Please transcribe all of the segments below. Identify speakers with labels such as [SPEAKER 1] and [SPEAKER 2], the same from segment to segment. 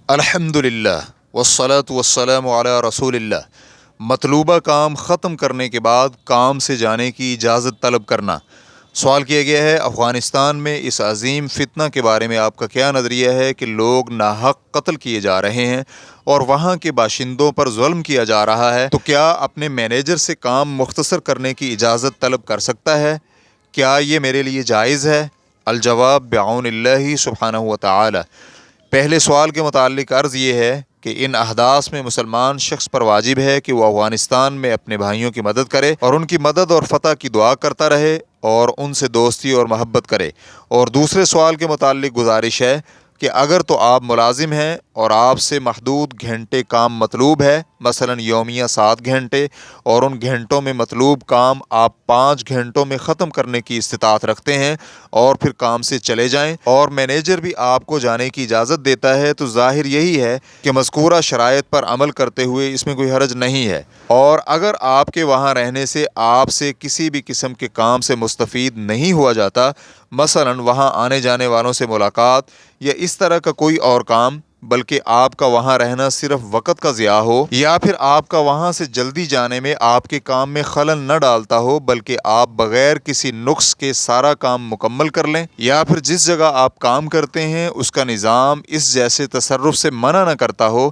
[SPEAKER 1] الحمدللہ والصلاة والسلام علی رسول اللہ۔ مطلوبہ کام ختم کرنے کے بعد کام سے جانے کی اجازت طلب کرنا۔ سوال کیا گیا ہے، افغانستان میں اس عظیم فتنہ کے بارے میں آپ کا کیا نظریہ ہے کہ لوگ ناحق قتل کیے جا رہے ہیں اور وہاں کے باشندوں پر ظلم کیا جا رہا ہے، تو کیا اپنے مینیجر سے کام مختصر کرنے کی اجازت طلب کر سکتا ہے؟ کیا یہ میرے لیے جائز ہے؟ الجواب بعون اللہ سبحانہ و تعالی۔ پہلے سوال کے متعلق عرض یہ ہے کہ ان احداث میں مسلمان شخص پر واجب ہے کہ وہ افغانستان میں اپنے بھائیوں کی مدد کرے اور ان کی مدد اور فتح کی دعا کرتا رہے اور ان سے دوستی اور محبت کرے۔ اور دوسرے سوال کے متعلق گزارش ہے کہ اگر تو آپ ملازم ہیں اور آپ سے محدود گھنٹے کام مطلوب ہے، مثلا یومیہ 7 گھنٹے، اور ان گھنٹوں میں مطلوب کام آپ 5 گھنٹوں میں ختم کرنے کی استطاعت رکھتے ہیں اور پھر کام سے چلے جائیں، اور مینیجر بھی آپ کو جانے کی اجازت دیتا ہے، تو ظاہر یہی ہے کہ مذکورہ شرائط پر عمل کرتے ہوئے اس میں کوئی حرج نہیں ہے۔ اور اگر آپ کے وہاں رہنے سے آپ سے کسی بھی قسم کے کام سے مستفید نہیں ہوا جاتا، مثلا وہاں آنے جانے والوں سے ملاقات یا اس طرح کا کوئی اور کام، بلکہ آپ کا وہاں رہنا صرف وقت کا ضیاع ہو، یا پھر آپ کا وہاں سے جلدی جانے میں آپ کے کام میں خلل نہ ڈالتا ہو بلکہ آپ بغیر کسی نقص کے سارا کام مکمل کر لیں، یا پھر جس جگہ آپ کام کرتے ہیں اس کا نظام اس جیسے تصرف سے منع نہ کرتا ہو،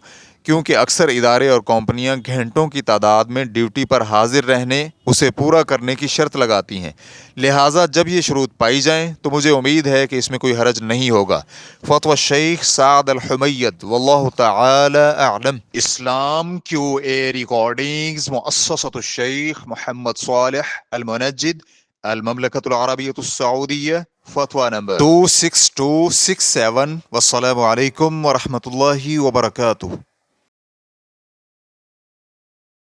[SPEAKER 1] کیونکہ اکثر ادارے اور کمپنیاں گھنٹوں کی تعداد میں ڈیوٹی پر حاضر رہنے اسے پورا کرنے کی شرط لگاتی ہیں، لہٰذا جب یہ شروط پائی جائیں تو مجھے امید ہے کہ اس میں کوئی حرج نہیں ہوگا۔ فتوی الشیخ سعد الحمید واللہ تعالی اعلم۔ اسلام کیو اے ریکارڈنگز مؤسسۃ الشیخ محمد صالح المنجد، المملکۃ العربیۃ السعودیہ، فتویٰ نمبر 26267۔ والسلام علیکم ورحمۃ اللہ وبرکاتہ۔